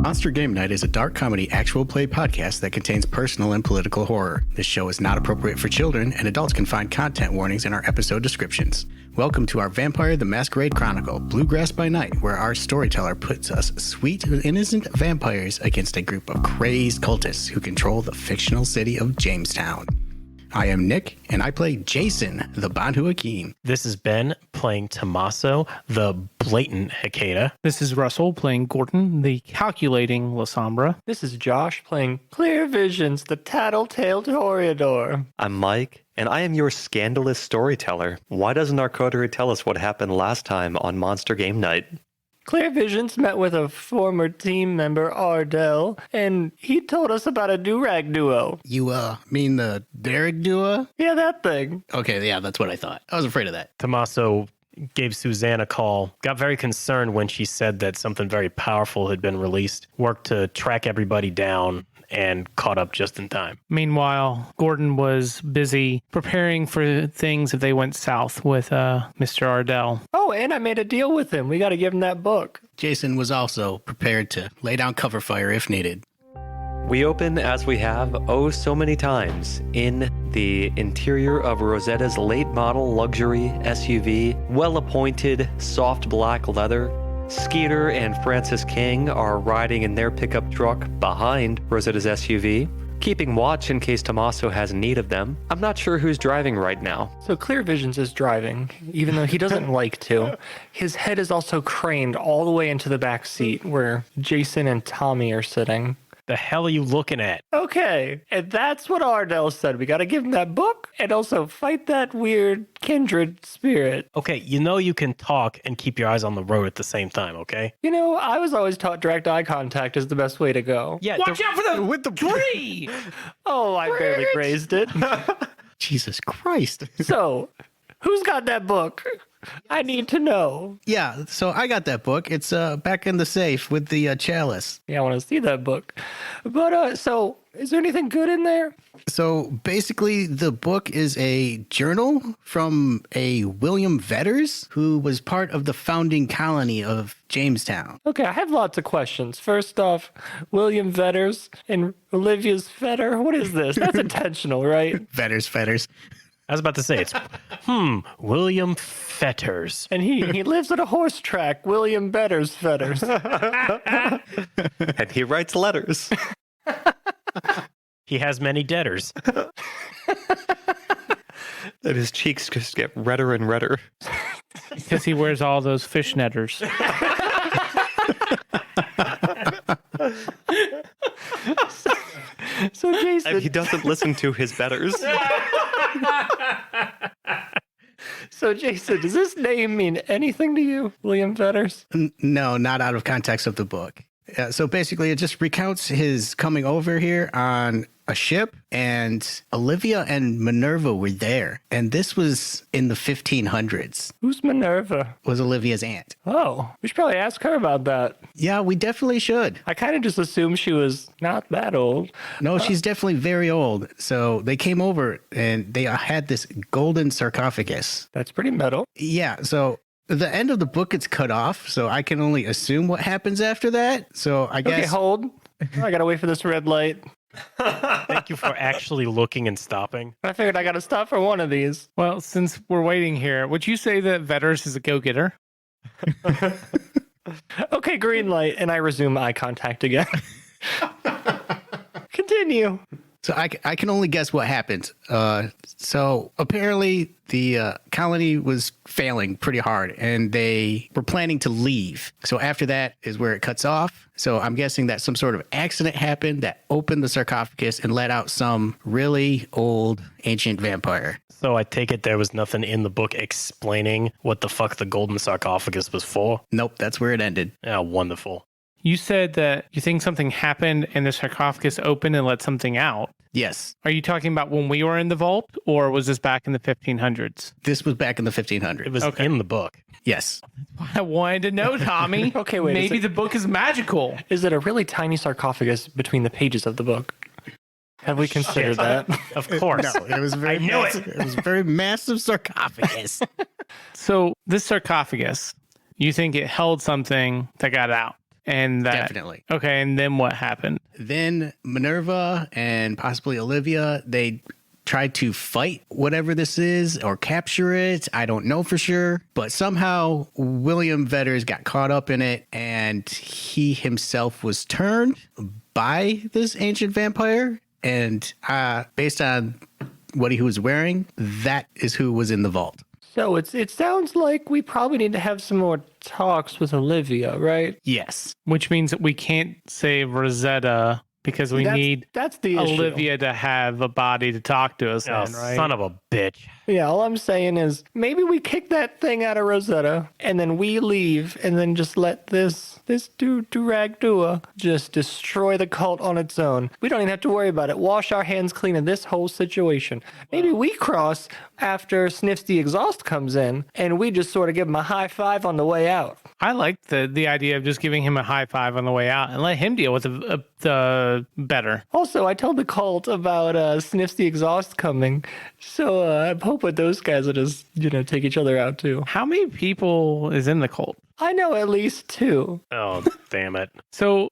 Monster Game Night is a dark comedy actual play podcast that contains personal and political horror. This show is not appropriate for children, and adults can find content warnings in our episode descriptions. Welcome to our Vampire the Masquerade Chronicle, Bluegrass by Night, where our storyteller puts us sweet, innocent vampires against a group of crazed cultists who control the fictional city of Jamestown. I am Nick, and I play Jason, the Banhu Hakim. This is Ben, playing Tomaso, the blatant Hecata. This is Russell, playing Gordon, the calculating Lasombra. This is Josh, playing Clear Visions, the tattletale Toreador. I'm Mike, and I am your scandalous storyteller. Why doesn't our Coterie tell us what happened last time on Monster Game Night? Clear Visions met with a former team member, Ardell, and he told us about a do-rag duo. You, mean the Derek duo? Yeah, that thing. Okay, yeah, that's what I thought. I was afraid of that. Tomaso gave Suzanne a call, got very concerned when she said that something very powerful had been released, worked to track everybody down, and caught up just in time. Meanwhile, Gordon was busy preparing for things if they went south with Mr. Ardell. Oh, and I made a deal with him. We got to give him that book. Jason was also prepared to lay down cover fire if needed. We open, as we have oh so many times, in the interior of Rosetta's late model luxury SUV, well-appointed soft black leather. Skeeter and Francis King are riding in their pickup truck behind Rosetta's SUV, keeping watch in case Tomaso has need of them. I'm not sure who's driving right now. So Clear Visions is driving, even though he doesn't like to. His head is also craned all the way into the back seat where Jason and Tommy are sitting. The hell are you looking at? Okay, and that's what Ardell said. We got to give him that book and also fight that weird Kindred spirit. Okay, you know you can talk and keep your eyes on the road at the same time, okay? You know, I was always taught direct eye contact is the best way to go. Yeah. Watch out for the tree! Oh, I barely grazed it. Jesus Christ. So, who's got that book? I need to know. Yeah, so I got that book. It's back in the safe with the chalice. Yeah, I want to see that book. But, so, is there anything good in there? So basically, the book is a journal from a William Vetters, who was part of the founding colony of Jamestown. Okay, I have lots of questions. First off, William Vetters and Olivia's Fetter. What is this? That's intentional, right? Fetters. I was about to say, it's, William Fetters. And he lives at a horse track, William Vetters Fetters. And he writes letters. He has many debtors. And his cheeks just get redder and redder. Because he wears all those fishnetters. So Jason... And he doesn't listen to his betters. So Jason, does this name mean anything to you, William Vetters? No, not out of context of the book. So basically, it just recounts his coming over here on a ship, and Olivia and Minerva were there. And this was in the 1500s. Who's Minerva? Was Olivia's aunt. Oh, we should probably ask her about that. Yeah, we definitely should. I kind of just assumed she was not that old. No, she's definitely very old. So they came over, and they had this golden sarcophagus. That's pretty metal. Yeah, so the end of the book gets cut off, so I can only assume what happens after that. So I guess... Okay, hold. I gotta wait for this red light. Thank you for actually looking and stopping. I figured I gotta stop for one of these. Well, since we're waiting here, would you say that Vetters is a go-getter? Okay, green light, and I resume eye contact again. Continue. So I can only guess what happened. So apparently the colony was failing pretty hard, and they were planning to leave. So after that is where it cuts off. So I'm guessing that some sort of accident happened that opened the sarcophagus and let out some really old ancient vampire. So I take it there was nothing in the book explaining what the fuck the golden sarcophagus was for? Nope, that's where it ended. Yeah, wonderful. You said that you think something happened and the sarcophagus opened and let something out. Yes. Are you talking about when we were in the vault, or was this back in the 1500s? This was back in the 1500s. It was in the book. Yes. I wanted to know, Tommy. Okay, wait. Maybe the book is magical. Is it a really tiny sarcophagus between the pages of the book? Have we considered that? Of course. No, it was very I knew it. It was a very massive sarcophagus. So this sarcophagus, you think it held something that got out? And that Definitely. Okay, and then what happened? Then Minerva and possibly Olivia, they tried to fight whatever this is or capture it. I don't know for sure. But somehow William Vetters got caught up in it, and he himself was turned by this ancient vampire. And based on what he was wearing, that is who was in the vault. So it sounds like we probably need to have some more talks with Olivia, right? Yes. Which means that we can't save Rosetta because we need that's the issue. Olivia to have a body to talk to us Oh, in, right? son of a bitch. Yeah, all I'm saying is maybe we kick that thing out of Rosetta and then we leave and then just let this Durag Dua just destroy the cult on its own. We don't even have to worry about it. Wash our hands clean of this whole situation. Maybe we cross after Sniffs the Exhaust comes in and we just sort of give him a high five on the way out. I like the idea of just giving him a high five on the way out and let him deal with the better. Also, I told the cult about Sniffs the Exhaust coming, so I'm hoping those guys will just, take each other out too. How many people is in the cult? I know at least 2. Oh, damn it. So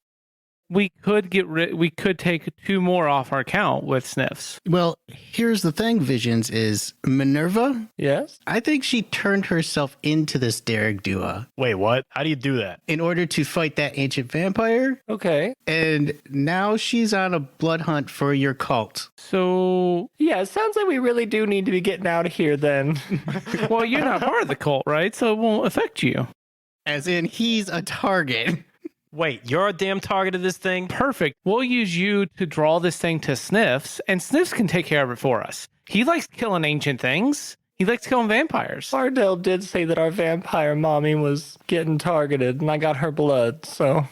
we could we could take 2 more off our count with Sniffs. Well, here's the thing, Visions, is Minerva, Yes? I think she turned herself into this Derek Dua Wait, what? How do you do that? in order to fight that ancient vampire. Okay. And now she's on a blood hunt for your cult. So, Yeah, it sounds like we really do need to be getting out of here then. well, you're not part of the cult, right? So it won't affect you. As in, he's a target. Wait, you're a damn target of this thing? Perfect. We'll use you to draw this thing to Sniffs, and Sniffs can take care of it for us. He likes killing ancient things. He likes killing vampires. Bardell did say that our vampire mommy was getting targeted, and I got her blood, so...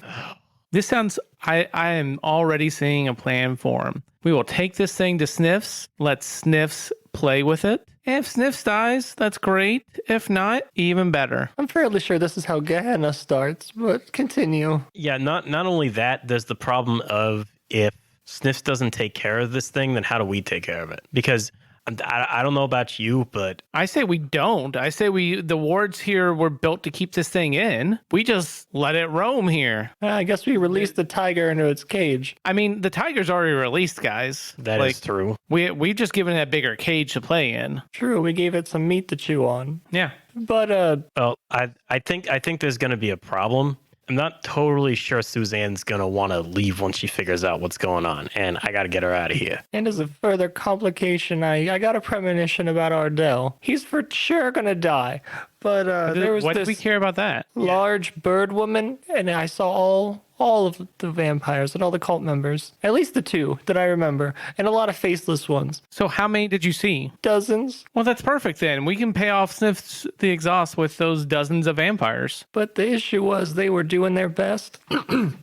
This sounds... I am already seeing a plan for him. We will take this thing to Sniffs, let Sniffs play with it. If Sniffs dies, that's great. If not, even better. I'm fairly sure this is how Gehenna starts, but continue. Yeah, not only that, there's the problem of if Sniffs doesn't take care of this thing, then how do we take care of it? Because I don't know about you, but I say we don't. I say the wards here were built to keep this thing in. We just let it roam here. I guess we released the tiger into its cage. I mean, the tiger's already released, guys. that is true. We've just given it a bigger cage to play in. True, we gave it some meat to chew on. Yeah. But, Well, I think there's going to be a problem. I'm not totally sure Suzanne's going to want to leave once she figures out what's going on, and I got to get her out of here. and as a further complication, I got a premonition about Ardell. He's for sure gonna die. But there was Why do this we care about that? large bird woman, and I saw all of the vampires and all the cult members. At least the 2 that I remember, and a lot of faceless ones. So how many did you see? Dozens. Well, that's perfect then. We can pay off Sniffs the Exhaust with those dozens of vampires. But the issue was they were doing their best,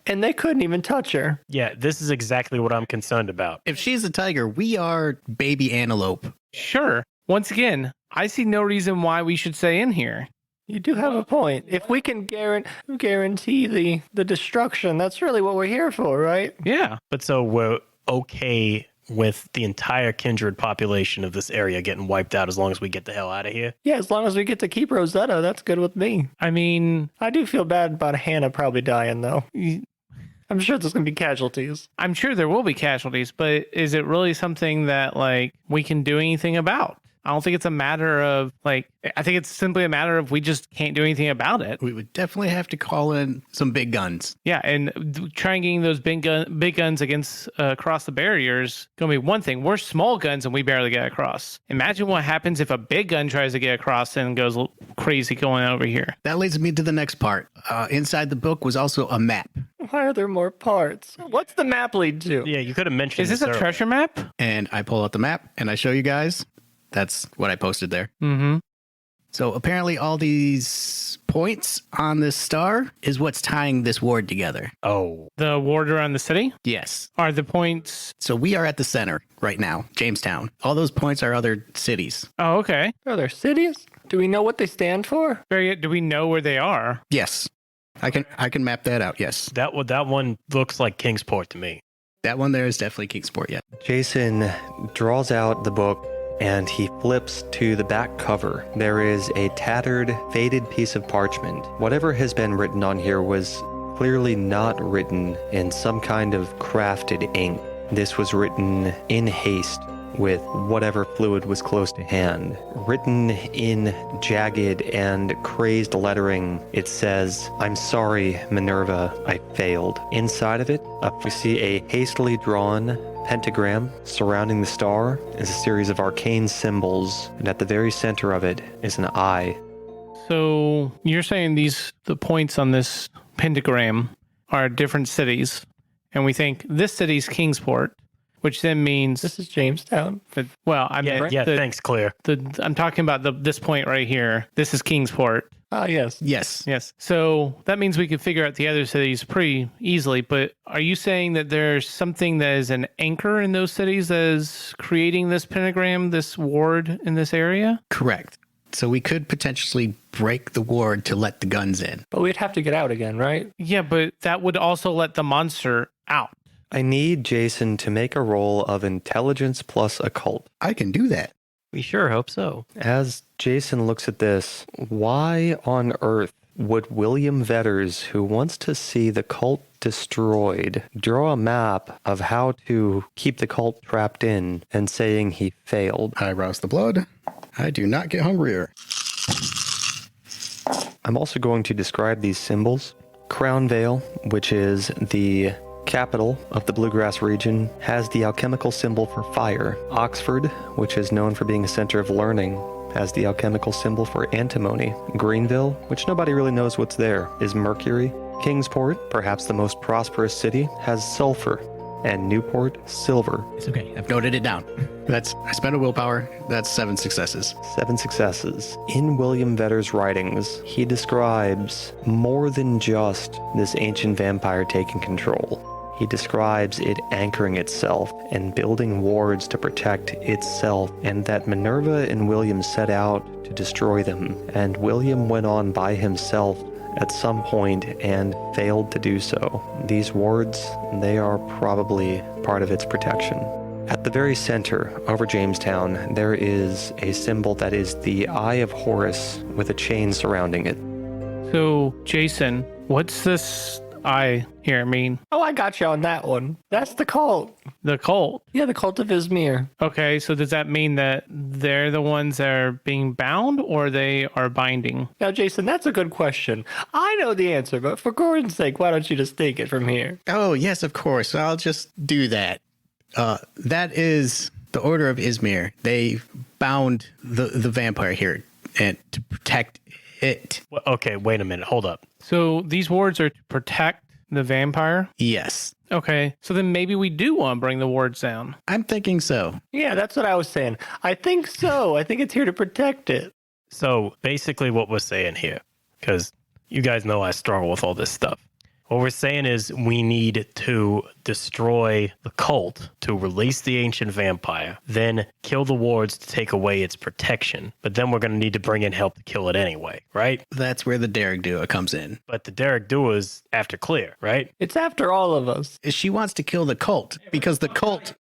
and they couldn't even touch her. Yeah, this is exactly what I'm concerned about. If she's a tiger, we are baby Antelope. Sure. Once again, I see no reason why we should stay in here. You do have a point. If we can guarantee the destruction, that's really what we're here for, right? Yeah. But so we're okay with the entire Kindred population of this area getting wiped out as long as we get the hell out of here? Yeah, as long as we get to keep Rosetta, that's good with me. I mean, I do feel bad about Hannah probably dying, though. I'm sure there's going to be casualties. I'm sure there will be casualties, but is it really something that we can do anything about? I don't think it's a matter of I think it's simply a matter of we just can't do anything about it. We would definitely have to call in some big guns. Yeah, and trying getting those big guns against across the barriers gonna be one thing. We're small guns and we barely get across. Imagine what happens if a big gun tries to get across and goes crazy going over here. That leads me to the next part. Inside the book was also a map. Why are there more parts? What's the map lead to? Yeah, you could have mentioned Is this a earlier. treasure map? And I pull out the map and I show you guys. That's what I posted there. Mm-hmm. So apparently all these points on this star is what's tying this ward together. Oh, The ward around the city Yes. are the points. So we are at the center right now, Jamestown. All those points are other cities. Oh, okay. Are there cities? Do we know what they stand for? Very good. Do we know where they are? Yes. I can map that out. Yes. that one looks like Kingsport to me. That one there is definitely Kingsport, yeah. Jason draws out the book and he flips to the back cover. There is a tattered, faded piece of parchment. Whatever has been written on here was clearly not written in some kind of crafted ink. This was written in haste with whatever fluid was close to hand. Written in jagged and crazed lettering, it says, "I'm sorry, Minerva, I failed." Inside of it, we see a hastily drawn pentagram. Surrounding the star is a series of arcane symbols, and at the very center of it is an eye. So you're saying the points on this pentagram are different cities, and we think this city's Kingsport, which then means This is Jamestown. Thanks, Claire. I'm talking about this point right here. This is Kingsport. Ah, yes. Yes. So that means we could figure out the other cities pretty easily. But are you saying that there's something that is an anchor in those cities that is creating this pentagram, this ward in this area? Correct. So we could potentially break the ward to let the guns in. But we'd have to get out again, right? Yeah, but that would also let the monster out. I need Jason to make a roll of intelligence plus occult. I can do that. We sure hope so. As Jason looks at this, why on earth would William Vetters, who wants to see the cult destroyed, draw a map of how to keep the cult trapped in and saying he failed? I rouse the blood. I do not get hungrier. I'm also going to describe these symbols. Crown Vale, which is the capital of the Bluegrass region, has the alchemical symbol for fire. Oxford, which is known for being a center of learning, has the alchemical symbol for antimony. Greenville, which nobody really knows what's there, is mercury. Kingsport, perhaps the most prosperous city, has sulfur. And Newport, silver. It's okay. I've noted it down. I spent a willpower. That's 7 successes. 7 successes. In William Vetter's writings, he describes more than just this ancient vampire taking control. He describes it anchoring itself and building wards to protect itself, and that Minerva and William set out to destroy them, and William went on by himself at some point and failed to do so. These wards, they are probably part of its protection. At the very center, over Jamestown, there is a symbol that is the Eye of Horus with a chain surrounding it. So, Jason, what's this eye here mean? Oh, I got you on that one. That's the cult. The cult. Yeah, the cult of Izmir. Okay, so does that mean that they're the ones that are being bound or they are binding? Now, Jason, that's a good question. I know the answer, but for Gordon's sake, why don't you just take it from here? Oh, yes, of course. I'll just do that. That is the Order of Izmir. They bound the vampire here and to protect it. Well, okay, wait a minute. Hold up. So these wards are to protect the vampire? Yes. Okay, so then maybe we do want to bring the wards down. I'm thinking so. Yeah, that's what I was saying. I think so. I think it's here to protect it. So basically what we're saying here, because you guys know I struggle with all this stuff. What we're saying is we need to destroy the cult to release the ancient vampire, then kill the wards to take away its protection. But then we're going to need to bring in help to kill it anyway, right? That's where the Derek Dua comes in. But the Derek Dua's after Claire, right? It's after all of us. She wants to kill the cult because the cult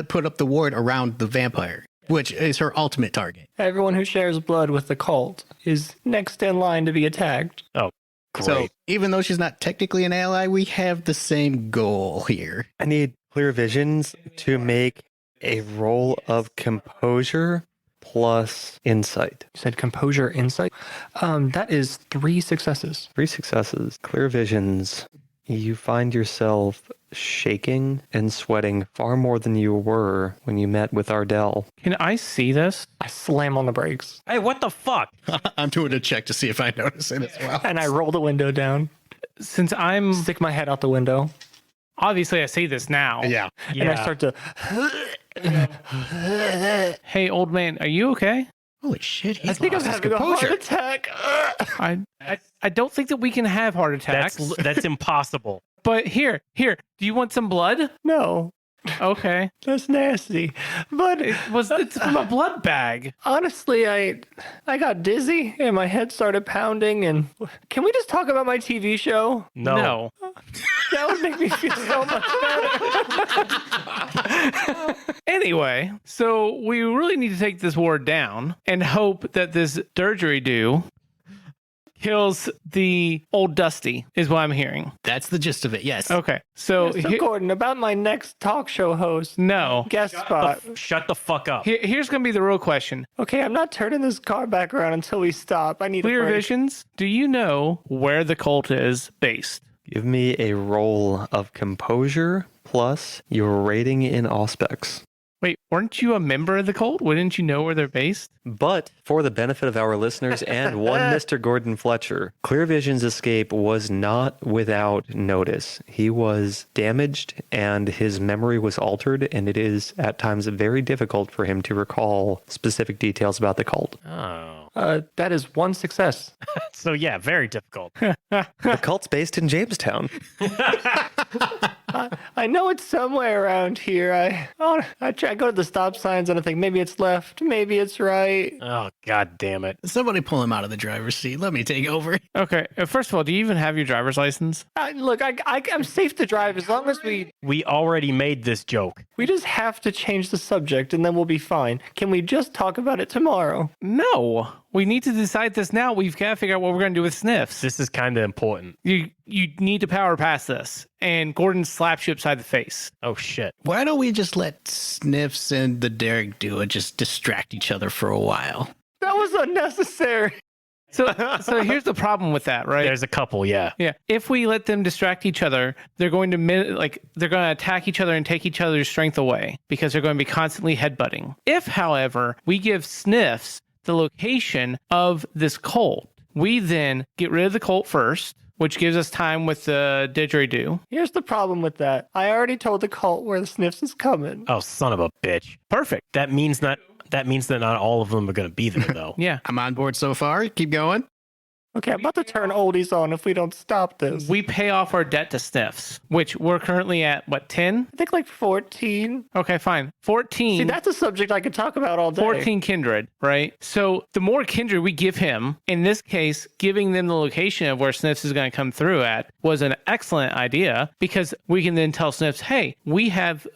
put up the ward around the vampire, which is her ultimate target. Everyone who shares blood with the cult is next in line to be attacked. Oh, great. So even though she's not technically an ally, we have the same goal here. I need clear visions to make a roll of composure plus insight. You said composure, insight. That is 3 successes. 3 successes. Clear visions. You find yourself shaking and sweating far more than you were when you met with Ardell. Can I see this? I slam on the brakes Hey, what the fuck? I'm doing a check to see if I notice it as well. and I roll the window down, Since I'm stick my head out the window, obviously I see this now. Yeah. and I start to. Hey, old man, are you okay? Holy shit, he's I think I'm lost his having a heart composure. attack. I don't think that we can have heart attacks. That's impossible. But here, do you want some blood? No, Okay. that's nasty. But It's from a blood bag. honestly, I got dizzy and my head started pounding. And can we just talk about my TV show? No. That would make me feel so much better. Anyway, so we really need to take this ward down and hope that this didgeridoo kills the old Dusty, is what I'm hearing. That's the gist of it, yes. Okay, so, So, Gordon, about my next talk show host no. guest spot. Shut the fuck up. Here's going to be the real question. Okay, I'm not turning this car back around until we stop. I need Clear a break. Visions, do you know where the cult is based? Give me a roll of composure plus your rating in Auspex. Wait, weren't you a member of the cult? Wouldn't you know where they're based? But for the benefit of our listeners and one Mr. Gordon Fletcher, Clear Vision's escape was not without notice. He was damaged and his memory was altered, and it is at times very difficult for him to recall specific details about the cult. Oh. That is one success. So yeah, very difficult. The cult's based in Jamestown. I know it's somewhere around here. I go to the stop signs and I think maybe it's left, maybe it's right. Oh, god damn it. Somebody pull him out of the driver's seat. Let me take over. Okay, first of all, do you even have your driver's license? Look, I'm safe to drive as long as We already made this joke. we just have to change the subject and then we'll be fine. Can we just talk about it tomorrow? No, we need to decide this now. We've got to figure out what we're going to do with sniffs. This is kind of important. You need to power past this. And Gordon slaps you upside the face. Oh, shit. Why don't we just let Sniffs and the Derek duo just distract each other for a while? That was unnecessary. So here's the problem with that, right? There's a couple, yeah. Yeah. If we let them distract each other, they're going to attack each other and take each other's strength away because they're going to be constantly headbutting. If, however, we give Sniffs the location of this cult, we then get rid of the cult first, which gives us time with the didgeridoo. Here's the problem with that. I already told the cult where the Sniffs is coming. Oh, son of a bitch. Perfect. That means that not all of them are going to be there, though. Yeah. I'm on board so far. Keep going. Okay, I'm about to turn oldies on if we don't stop this. We pay off our debt to Sniffs, which we're currently at, 10? I think like 14. Okay, fine. 14. See, that's a subject I could talk about all day. 14 Kindred, right? So the more Kindred we give him, in this case, giving them the location of where Sniffs is going to come through at was an excellent idea because we can then tell Sniffs, hey, we have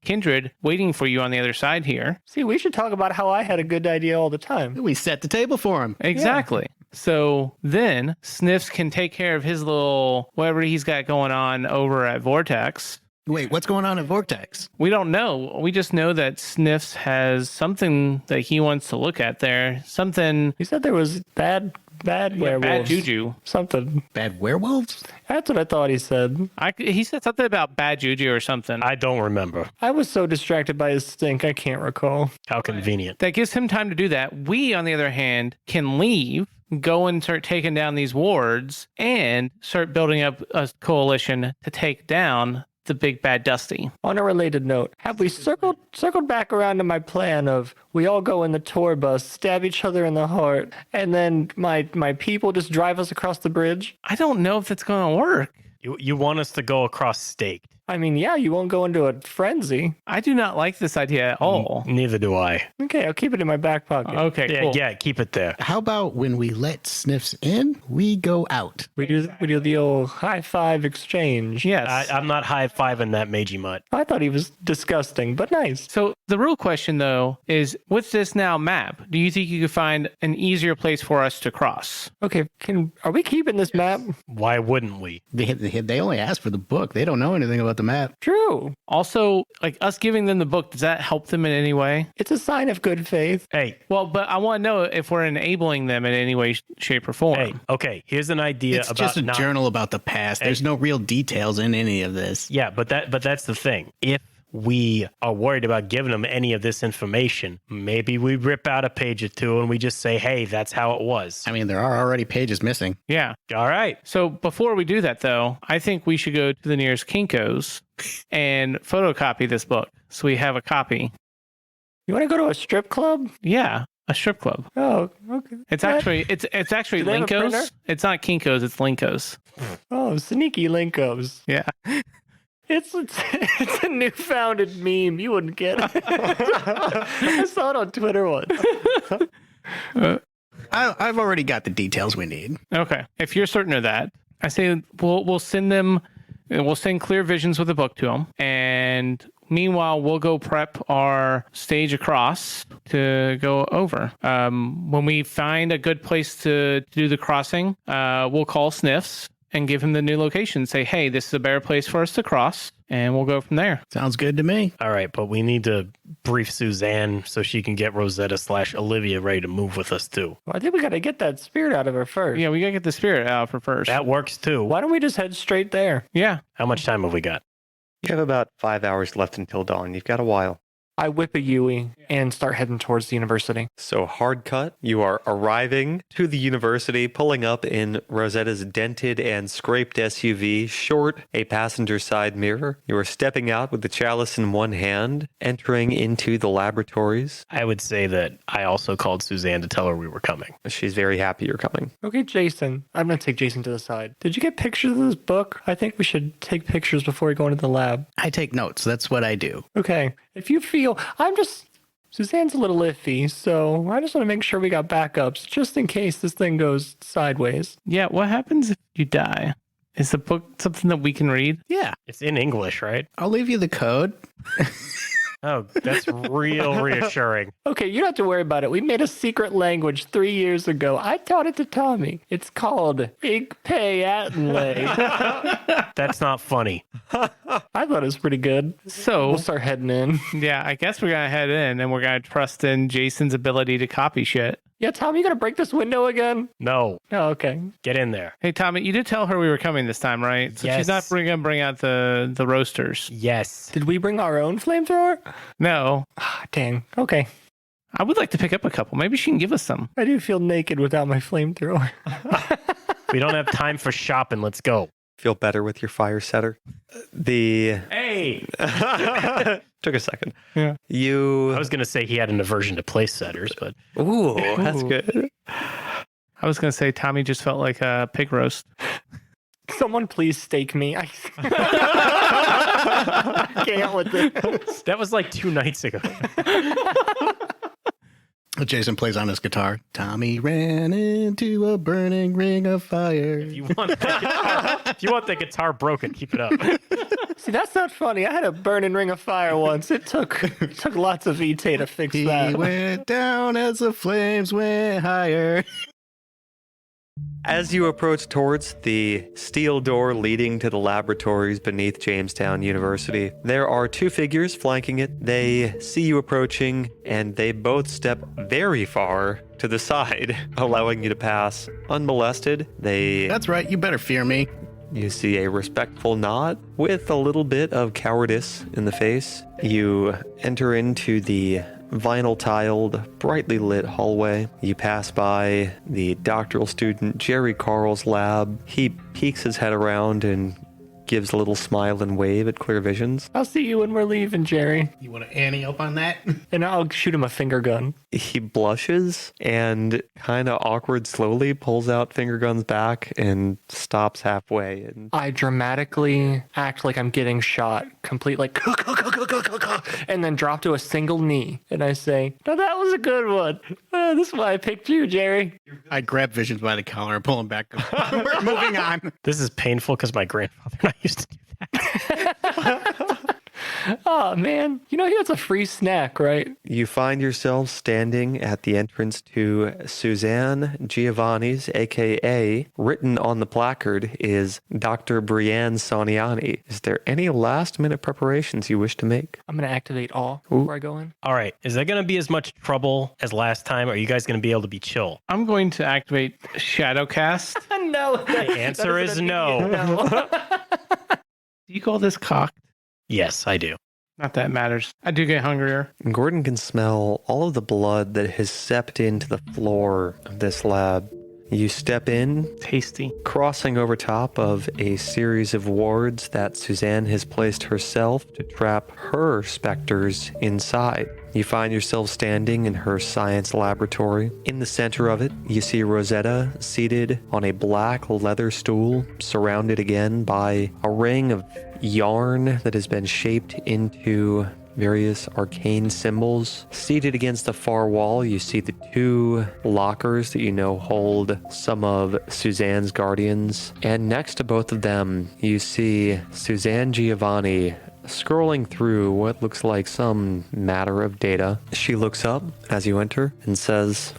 Kindred waiting for you on the other side here. See, we should talk about how I had a good idea all the time. We set the table for him. Exactly. So then Sniffs can take care of his little whatever he's got going on over at Vortex. Wait, what's going on at Vortex? We don't know. We just know that Sniffs has something that he wants to look at there. Something. He said there was bad werewolves. Bad juju. Something. Bad werewolves? That's what I thought he said. He said something about bad juju or something. I don't remember. I was so distracted by his stink, I can't recall. How convenient. That gives him time to do that. We, on the other hand, can leave, go and start taking down these wards, and start building up a coalition to take down the big bad Dusty. On a related note, have we circled back around to my plan of we all go in the tour bus, stab each other in the heart, and then my people just drive us across the bridge? I don't know if that's going to work. You want us to go across staked. I mean, yeah, you won't go into a frenzy. I do not like this idea at all. Neither do I. Okay, I'll keep it in my back pocket. Okay, Yeah, cool. yeah, keep it there. How about when we let Sniffs in, we go out? We do the old high five exchange. Yes. I'm not high-fiving that Meiji mutt. I thought he was disgusting, but nice. So the real question, though, is with this now map, do you think you could find an easier place for us to cross? Okay, are we keeping this map? Why wouldn't we? They only asked for the book. They don't know anything about the map. True. Also, like us giving them the book, does that help them in any way? It's a sign of good faith. Hey, Well, but I want to know if we're enabling them in any way, shape, or form. hey, okay, here's an idea It's about just a not... journal about the past. There's no real details in any of this. Yeah, but that's the thing. If we are worried about giving them any of this information, maybe we rip out a page or two and we just say, hey, that's how it was. I mean, there are already pages missing. Yeah. All right. So before we do that, though, I think we should go to the nearest Kinko's and photocopy this book so we have a copy. You want to go to a strip club? Yeah, a strip club. Oh, okay. It's actually it's actually Do they have a printer? Linko's. It's not Kinko's. It's Linko's. Oh, sneaky Linkos. Yeah. It's a new founded meme. You wouldn't get it. I saw it on Twitter once. I've already got the details we need. Okay. If you're certain of that, I say we'll send them. We'll send Clear Visions with a book to them, and Meanwhile, we'll go prep our stage across to go over. When we find a good place to do the crossing, we'll call Sniffs and give him the new location. Say, hey, this is a better place for us to cross, and we'll go from there. Sounds good to me. All right, but we need to brief Suzanne so she can get Rosetta/Olivia ready to move with us too. Well, I think we got to get that spirit out of her first. Yeah, we gotta get the spirit out for first. That works too. Why don't we just head straight there? Yeah. How much time have we got? You have about 5 hours left until dawn. You've got a while. I whip a Yui and start heading towards the university. So hard cut, you are arriving to the university, pulling up in Rosetta's dented and scraped SUV, short a passenger side mirror. You are stepping out with the chalice in one hand, entering into the laboratories. I would say that I also called Suzanne to tell her we were coming. She's very happy you're coming. Okay, Jason. I'm going to take Jason to the side. Did you get pictures of this book? I think we should take pictures before we go into the lab. I take notes. That's what I do. Okay. If you feel, Suzanne's a little iffy, so I just want to make sure we got backups just in case this thing goes sideways. Yeah, what happens if you die? Is the book something that we can read? Yeah. It's in English, right? I'll leave you the code. Oh, that's real reassuring. Okay, you don't have to worry about it. We made a secret language 3 years ago. I taught it to Tommy. It's called Igpeyatlay. That's not funny. I thought it was pretty good. So, We'll start heading in. yeah, I guess we're going to head in and we're going to trust in Jason's ability to copy shit. Yeah, Tommy, you gonna break this window again? No, Oh, okay. get in there. Hey, Tommy, you did tell her we were coming this time, right? So Yes. she's not going to bring out the roasters. Yes. Did we bring our own flamethrower? No. Ah, dang. Okay. I would like to pick up a couple. Maybe she can give us some. I do feel naked without my flamethrower. We don't have time for shopping. Let's go. Feel better with your fire setter. Hey! Took a second. Yeah. You. I was going to say he had an aversion to place setters, but Ooh, that's good. I was going to say Tommy just felt like a pig roast. Someone please stake me. I can't with this. that was like 2 nights ago. Jason plays on his guitar. Tommy ran into a burning ring of fire. If you want the guitar broken, keep it up. See, that's not funny. I had a burning ring of fire once. It took lots of ET to fix He that. went down as the flames went higher. As you approach towards the steel door leading to the laboratories beneath Jamestown University, there are 2 figures flanking it. They see you approaching, and they both step very far to the side, allowing you to pass unmolested. That's right. You better fear me. You see a respectful nod with a little bit of cowardice in the face. You enter into the vinyl-tiled, brightly lit hallway. You pass by the doctoral student Jerry Carl's lab. He peeks his head around and gives a little smile and wave at Clear Visions. I'll see you when we're leaving, Jerry. You want to ante up on that? And I'll shoot him a finger gun. He blushes and kind of awkward slowly pulls out finger guns back and stops halfway. And I dramatically act like I'm getting shot, complete like, and then drop to a single knee. And I say, no, that was a good one. This is why I picked you, Jerry. I grab Visions by the collar and pull him back. We're moving on. This is painful because my grandfather and I used to do that. Oh, man. You know, that's a free snack, right? you find yourself standing at the entrance to Suzanne Giovanni's, aka written on the placard is Dr. Brienne Soniani. Is there any last minute preparations you wish to make? I'm going to activate awe before I go in. All right. Is that going to be as much trouble as last time? Or are you guys going to be able to be chill? I'm going to activate Shadowcast. No. The answer is no. Do you call this cocked? Yes, I do. Not that it matters. I do get hungrier. Gordon can smell all of the blood that has seeped into the floor of this lab. You step in, Tasty. crossing over top of a series of wards that Suzanne has placed herself to trap her specters inside. You find yourself standing in her science laboratory. In the center of it, you see Rosetta seated on a black leather stool, surrounded again by a ring of yarn that has been shaped into various arcane symbols. Seated against the far wall, you see the 2 lockers that you know hold some of Suzanne's guardians. And next to both of them, you see Suzanne Giovanni scrolling through what looks like some matter of data. She looks up as you enter and says,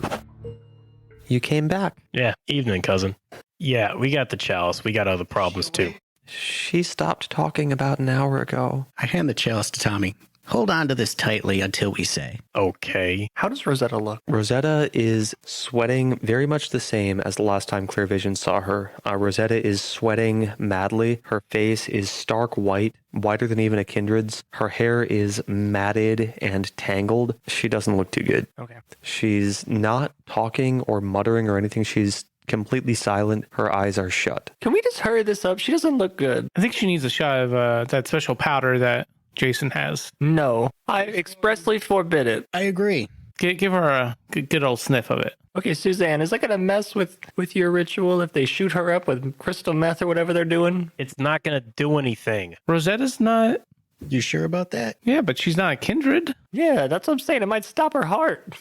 "You came back." Yeah, evening, cousin. Yeah, we got the chalice. We got other problems too. She stopped talking about an hour ago. I hand the chalice to Tommy. Hold on to this tightly until we say. Okay. How does Rosetta look? Rosetta is sweating very much the same as the last time Clear Vision saw her. Rosetta is sweating madly. Her face is stark white, whiter than even a Kindred's. Her hair is matted and tangled. She doesn't look too good. Okay. She's not talking or muttering or anything. She's completely silent. Her eyes are shut. Can we just hurry this up? She doesn't look good. I think she needs a shot of that special powder that Jason has. No. I expressly forbid it. I agree. Give her a good old sniff of it. Okay, Suzanne, is that going to mess with your ritual if they shoot her up with crystal meth or whatever they're doing? It's not going to do anything. Rosetta's not... You sure about that? Yeah, but she's not a Kindred. Yeah, that's what I'm saying. It might stop her heart.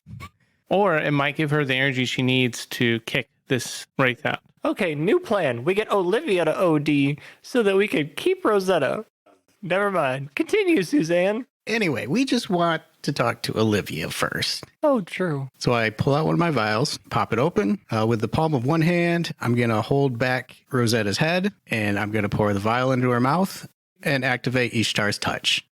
Or it might give her the energy she needs to kick this wraith out. Okay, new plan. We get Olivia to OD so that we can keep Rosetta. Never mind. Continue, Suzanne. Anyway, we just want to talk to Olivia first. Oh, true. So I pull out one of my vials, pop it open. With the palm of one hand, I'm going to hold back Rosetta's head, and I'm going to pour the vial into her mouth and activate Ishtar's touch.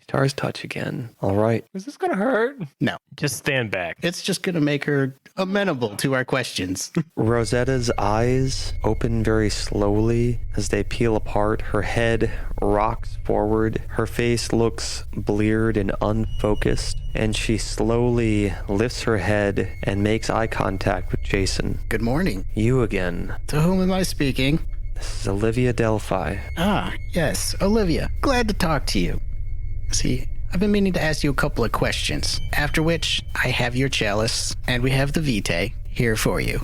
Ishtar's touch again. All right. Is this going to hurt? No, Just stand back. it's just going to make her amenable to our questions. Rosetta's eyes open very slowly as they peel apart. Her head rocks forward. Her face looks bleared and unfocused. And she slowly lifts her head and makes eye contact with Jason. Good morning. You again. To whom am I speaking? This is Olivia Delphi. Ah, yes, Olivia. Glad to talk to you. See, I've been meaning to ask you a couple of questions, after which I have your chalice, and we have the vitae here for you.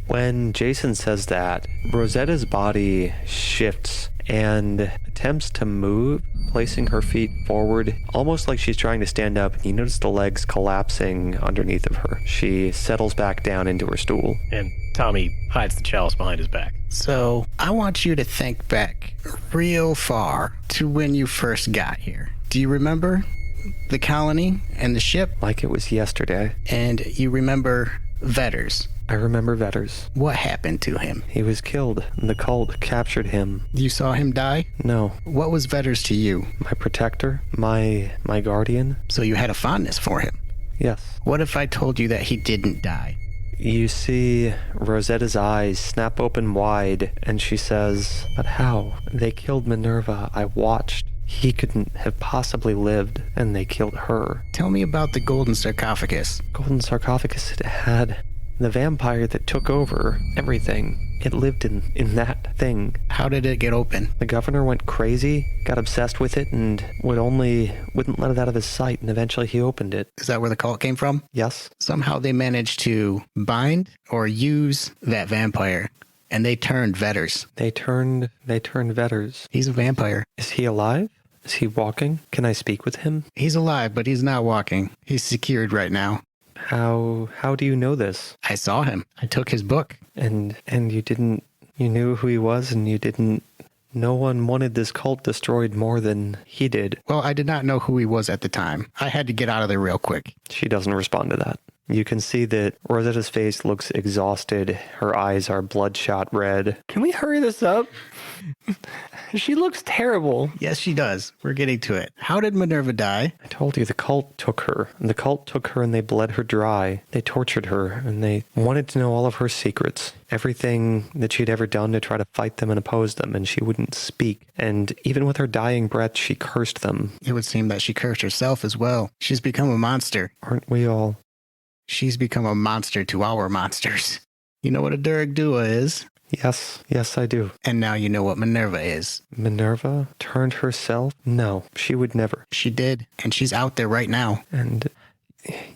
When Jason says that, Rosetta's body shifts and attempts to move, placing her feet forward, almost like she's trying to stand up. You notice the legs collapsing underneath of her. She settles back down into her stool. And Tommy hides the chalice behind his back. So, I want you to think back real far to when you first got here. Do you remember the colony and the ship? Like it was yesterday. And you remember Vetters? I remember Vetters. What happened to him? He was killed. The cult captured him. You saw him die? No. What was Vetters to you? My protector? My guardian? So you had a fondness for him. Yes. What if I told you that he didn't die? You see Rosetta's eyes snap open wide, and she says, "But how? They killed Minerva. I watched. He couldn't have possibly lived, and they killed her." Tell me about the golden sarcophagus. Golden sarcophagus, it had the vampire that took over everything. It lived in that thing. How did it get open? The governor went crazy, got obsessed with it, and wouldn't let it out of his sight, and eventually he opened it. Is that where the cult came from? Yes. Somehow they managed to bind or use that vampire, and they turned Vetters. They turned Vetters. He's a vampire. Is he alive? Is he walking? Can I speak with him? He's alive, but he's not walking. He's secured right now. How do you know this? I saw him. I took his book. And you knew who he was, and you didn't. No one wanted this cult destroyed more than he did. Well, I did not know who he was at the time. I had to get out of there real quick. She doesn't respond to that. You can see that Rosetta's face looks exhausted. Her eyes are bloodshot red. Can we hurry this up? She looks terrible. Yes, she does. We're getting to it. How did Minerva die? I told you the cult took her. The cult took her and they bled her dry. They tortured her and they wanted to know all of her secrets. Everything that she'd ever done to try to fight them and oppose them, and she wouldn't speak. And even with her dying breath, she cursed them. It would seem that she cursed herself as well. She's become a monster. Aren't we all? She's become a monster to our monsters. You know what a Durag Dua is? Yes, I do. And now you know what Minerva is. Minerva turned herself? No, she would never. She did, and she's out there right now. And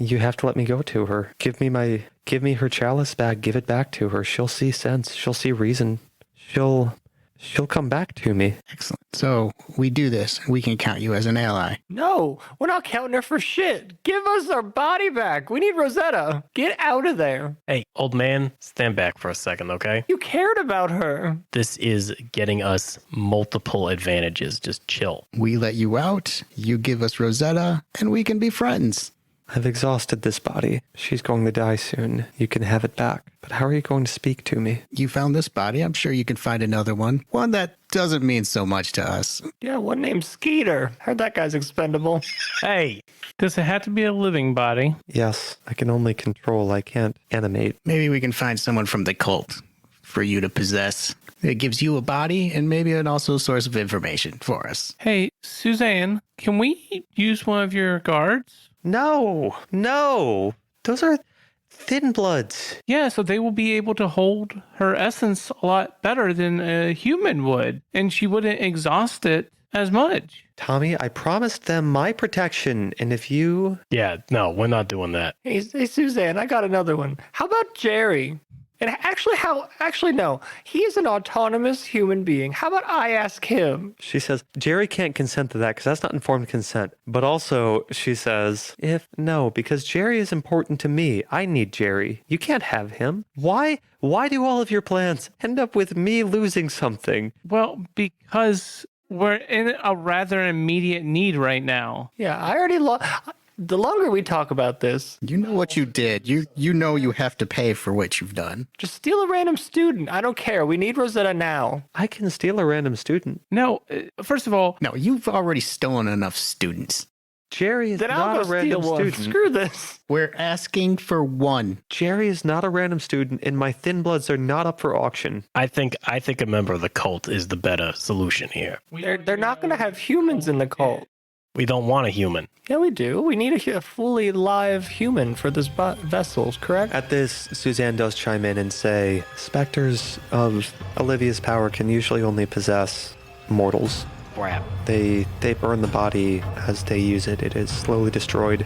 you have to let me go to her. Give me her chalice back. Give it back to her. She'll see sense. She'll see reason. She'll she'll come back to me. Excellent. So we do this. We can count you as an ally. No, we're not counting her for shit. Give us our body back. We need Rosetta. Get out of there. Hey, old man, stand back for a second, okay? You cared about her. This is getting us multiple advantages. Just chill. We let you out, you give us Rosetta, and we can be friends. I've exhausted this body. She's going to die soon. You can have it back. But how are you going to speak to me? You found this body. I'm sure you can find another one. One that doesn't mean so much to us. Yeah, one named Skeeter. Heard that guy's expendable. Hey, Does it have to be a living body? Yes, I can only control. I can't animate. Maybe we can find someone from the cult for you to possess. It gives you a body and maybe an also source of information for us. Hey, Suzanne, can we use one of your guards? No. Those are thin bloods. Yeah, so they will be able to hold her essence a lot better than a human would, and she wouldn't exhaust it as much. Tommy, I promised them my protection, and if you... yeah, no, we're not doing that. Hey, Suzanne, I got another one. How about Jerry? And actually, no. He is an autonomous human being. How about I ask him? She says, Jerry can't consent to that because that's not informed consent. But also, she says, because Jerry is important to me. I need Jerry. You can't have him. Why do all of your plans end up with me losing something? Well, because we're in a rather immediate need right now. Yeah, I already the longer we talk about this, You know what you did. You know you have to pay for what you've done. just steal a random student. I don't care. We need Rosetta now. I can steal a random student. No, first of all, No, you've already stolen enough students. Jerry is Then I'll not go a random steal one. student. Screw this. We're asking for one. Jerry is not a random student, and my thin bloods are not up for auction. I think a member of the cult is the better solution here. They're not going to have humans in the cult. We don't want a human. Yeah, we do. We need a fully live human for this vessel, correct? At this, Suzanne does chime in and say, specters of Olivia's power can usually only possess mortals. Crap. They burn the body as they use it. It is slowly destroyed.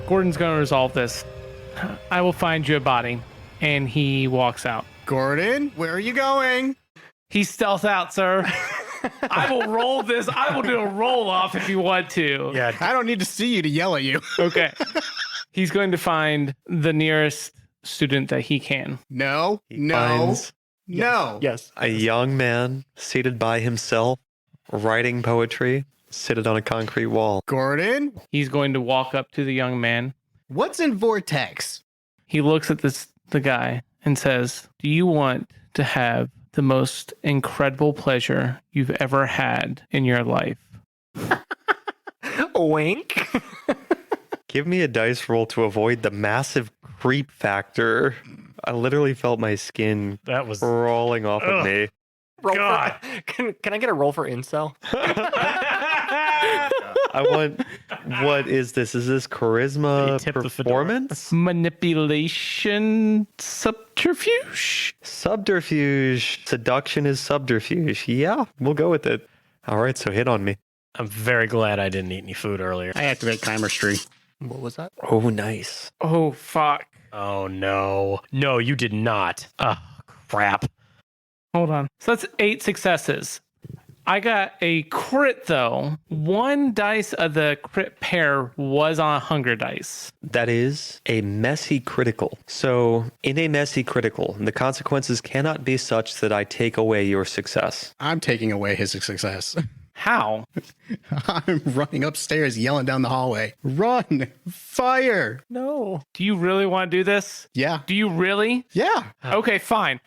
Gordon's going to resolve this. I will find you a body. And he walks out. Gordon, where are you going? He stealth out, sir. I will roll this. I will do a roll off if you want to. Yeah, I don't need to see you to yell at you. Okay. He's going to find the nearest student that he can. No, He finds no. Yes. a young man seated by himself, writing poetry, seated on a concrete wall. Gordon, He's going to walk up to the young man. what's in Vortex? He looks at the guy and says, "Do you want to have the most incredible pleasure you've ever had in your life?" Wink. Give me a dice roll to avoid the massive creep factor. I literally felt my skin that was. crawling off of me. Roll God. can I get a roll for incel? I want, what is this? Is this You charisma tip the fedora. performance? Manipulation subterfuge. Subterfuge. Seduction is subterfuge. Yeah, we'll go with it. All right, so hit on me. I'm very glad I didn't eat any food earlier. I activate Timer's tree. What was that? Oh, nice. Oh, fuck. Oh no. No, you did not. Oh, crap. Hold on. So that's 8 successes. I got a crit, though. 1 dice of the crit pair was on a hunger dice. That is a messy critical. So, in a messy critical, the consequences cannot be such that I take away your success. I'm taking away his success. How? I'm running upstairs, yelling down the hallway. Run! Fire! No. Do you really want to do this? Yeah. Do you really? Yeah. Okay, fine.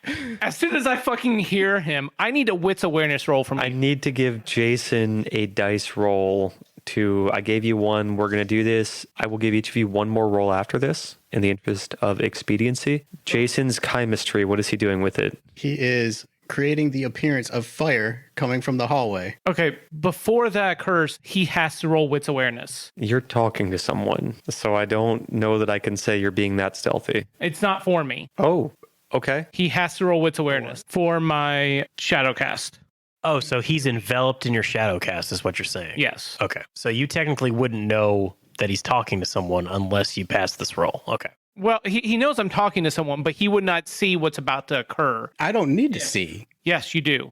As soon as I fucking hear him, I need a wits awareness roll from I me. need to give Jason a dice roll to, I gave you one, we're going to do this. I will give each of you one more roll after this in the interest of expediency. Jason's chemistry, what is he doing with it? He is creating the appearance of fire coming from the hallway. Okay, before that occurs, he has to roll wits awareness. You're talking to someone, so I don't know that I can say you're being that stealthy. It's not for me. Oh, okay. He has to roll wits awareness for my shadow cast. Oh, so he's enveloped in your shadow cast, is what you're saying? Yes. Okay. So you technically wouldn't know that he's talking to someone unless you pass this roll. Okay. Well, he knows I'm talking to someone, but he would not see what's about to occur. I don't need to see. Yes, you do.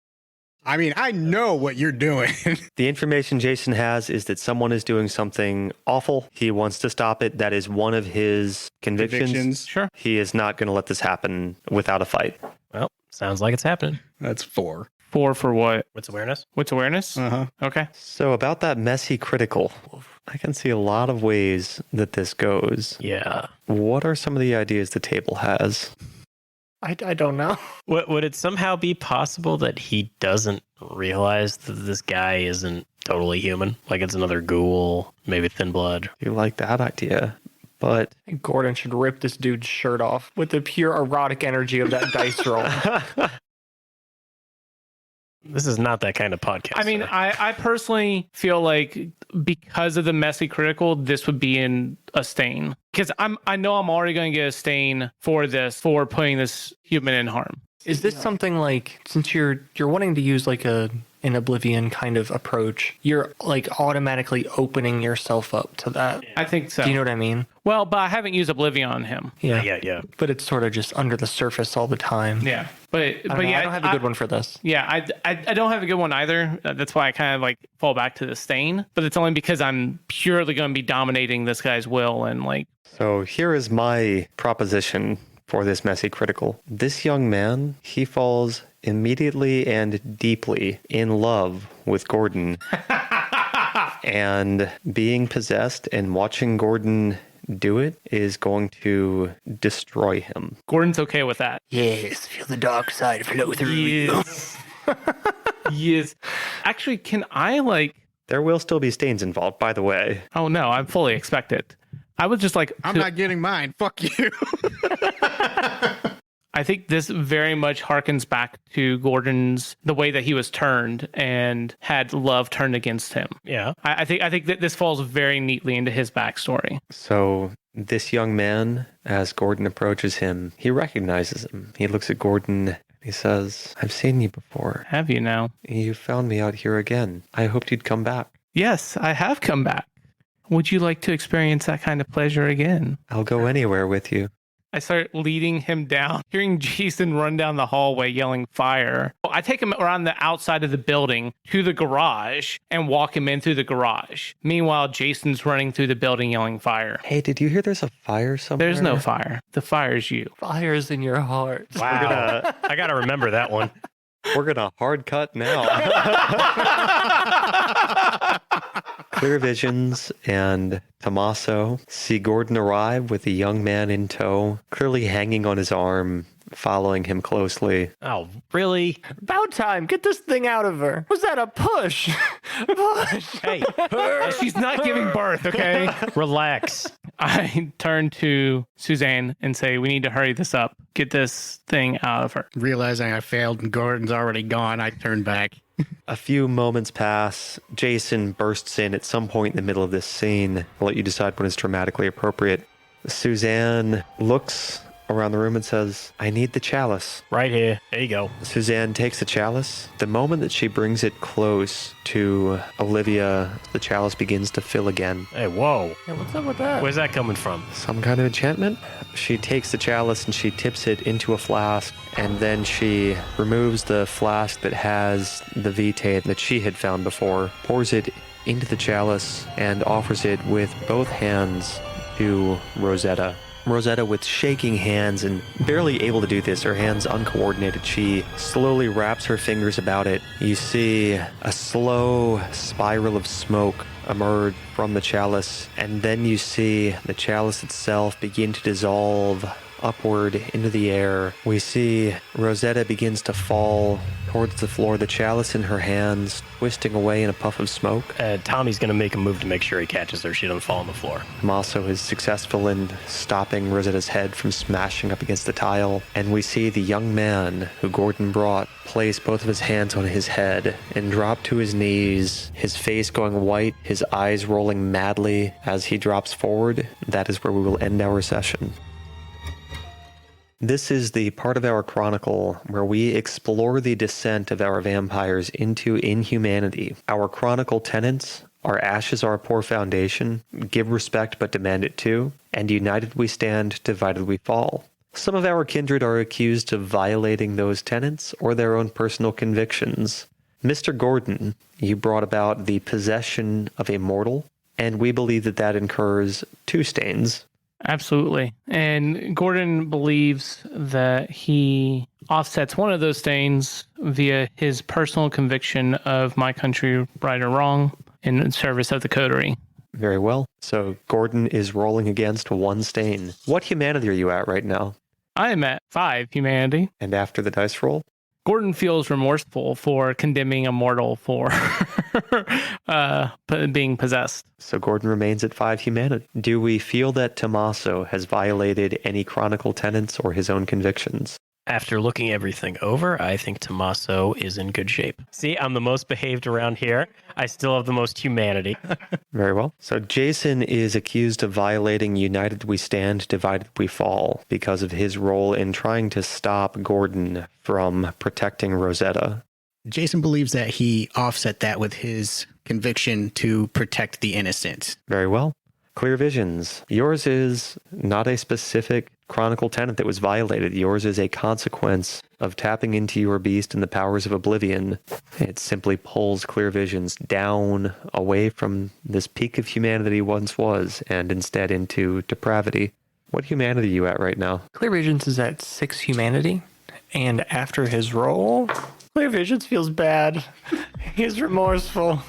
I mean, I know what you're doing. The information Jason has is that someone is doing something awful. He wants to stop it. That is one of his convictions. Sure. He is not going to let this happen without a fight. Well, sounds like it's happening. That's 4. 4 for what? What's awareness? What's awareness? Uh-huh. Okay. So about that messy critical, I can see a lot of ways that this goes. Yeah. What are some of the ideas the table has? I don't know. Would it somehow be possible that he doesn't realize that this guy isn't totally human? Like it's another ghoul, maybe thin blood. You like that idea, but I think Gordon should rip this dude's shirt off with the pure erotic energy of that dice roll. This is not that kind of podcast. I mean, sir. I personally feel like because of the messy critical, this would be in a stain. Because I know I'm already going to get a stain for this, for putting this human in harm. Is this something like, since you're wanting to use like an Oblivion kind of approach, you're like automatically opening yourself up to that? I think so. Do you know what I mean? Well, but I haven't used Oblivion on him. Yeah. But it's sort of just under the surface all the time. Yeah. But I don't know, yeah, I don't have a good one for this. Yeah, I don't have a good one either. That's why I kind of like fall back to the stain. But it's only because I'm purely going to be dominating this guy's will and like. So here is my proposition for this messy critical. This young man, he falls immediately and deeply in love with Gordon. And being possessed and watching Gordon do it is going to destroy him. Gordon's okay with that. Yes, feel the dark side flow through Yes. Yes. Actually, can I like. There will still be stains involved, by the way. Oh, no, I fully expect it. I would just like. I'm not getting mine. Fuck you. I think this very much harkens back to Gordon's, the way that he was turned and had love turned against him. Yeah. I think that this falls very neatly into his backstory. So this young man, as Gordon approaches him, he recognizes him. He looks at Gordon. He says, I've seen you before. Have you now? You found me out here again. I hoped you'd come back. Yes, I have come back. Would you like to experience that kind of pleasure again? I'll go anywhere with you. I start leading him down, hearing Jason run down the hallway yelling fire. I take him around the outside of the building to the garage and walk him in through the garage. Meanwhile, Jason's running through the building yelling fire. Hey, did you hear there's a fire somewhere? There's no fire. The fire's you. Fires in your heart. Wow. I got to remember that one. We're going to hard cut now. Clear visions and Tomaso see Gordon arrive with a young man in tow, clearly hanging on his arm, following him closely. Oh, really? About time. Get this thing out of her. Was that a push? Push. Hey, She's not giving birth, okay? relax. I turn to Suzanne and say, we need to hurry this up. Get this thing out of her. Realizing I failed and Gordon's already gone, I turn back. A few moments pass. Jason bursts in at some point in the middle of this scene. I'll let you decide when is dramatically appropriate. Suzanne looks around the room and says, I need the chalice. Right here. There you go. Suzanne takes the chalice. The moment that she brings it close to Olivia, the chalice begins to fill again. Hey, whoa. Yeah, what's up with that? Where's that coming from? Some kind of enchantment? She takes the chalice and she tips it into a flask, and then she removes the flask that has the vitae that she had found before, pours it into the chalice, and offers it with both hands to Rosetta. Rosetta, with shaking hands and barely able to do this, her hands uncoordinated, she slowly wraps her fingers about it. You see a slow spiral of smoke emerge from the chalice, and then you see the chalice itself begin to dissolve upward into the air. We see Rosetta begins to fall towards the floor, the chalice in her hands, twisting away in a puff of smoke. Tommy's going to make a move to make sure he catches her. She doesn't fall on the floor. Tomaso is successful in stopping Rosetta's head from smashing up against the tile, and we see the young man who Gordon brought place both of his hands on his head and drop to his knees, his face going white, his eyes rolling madly as he drops forward. That is where we will end our session. This is the part of our chronicle where we explore the descent of our vampires into inhumanity. Our chronicle tenets are ashes are a poor foundation, give respect but demand it too, and united we stand, divided we fall. Some of our kindred are accused of violating those tenets or their own personal convictions. Mr. Gordon, you brought about the possession of a mortal, and we believe that that incurs 2 stains. Absolutely. And Gordon believes that he offsets one of those stains via his personal conviction of my country, right or wrong, in service of the Coterie. Very well. So Gordon is rolling against 1 stain. What humanity are you at right now? I am at 5 humanity. And after the dice roll? Gordon feels remorseful for condemning a mortal for being possessed. So Gordon remains at 5 humanity. Do we feel that Tomaso has violated any chronicle tenets or his own convictions? After looking everything over, I think Tomaso is in good shape. See, I'm the most behaved around here. I still have the most humanity. Very well. So Jason is accused of violating United We Stand, Divided We Fall because of his role in trying to stop Gordon from protecting Rosetta. Jason believes that he offset that with his conviction to protect the innocent. Very well. Clear visions. Yours is not a specific chronicle tenet that was violated. Yours is a consequence of tapping into your beast and the powers of oblivion. It simply pulls clear visions down away from this peak of humanity once was and instead into depravity. What humanity are you at right now? Clear Visions is at 6 humanity, and after his roll, Clear Visions feels bad. He's remorseful.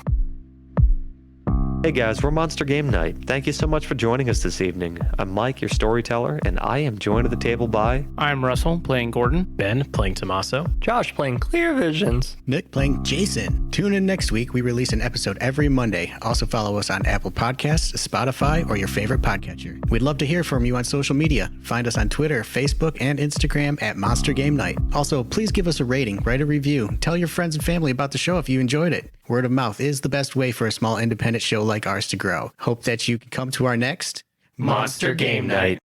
Hey guys, we're Monster Game Night. Thank you so much for joining us this evening. I'm Mike, your storyteller, and I am joined at the table by... I'm Russell, playing Gordon. Ben, playing Tomaso. Josh playing Clear Visions. Nick playing Jason. Tune in next week. We release an episode every Monday. Also follow us on Apple Podcasts, Spotify, or your favorite podcatcher. We'd love to hear from you on social media. Find us on Twitter, Facebook, and Instagram at Monster Game Night. Also, please give us a rating, write a review, tell your friends and family about the show if you enjoyed it. Word of mouth is the best way for a small independent show like ours to grow. Hope that you can come to our next Monster Game Night.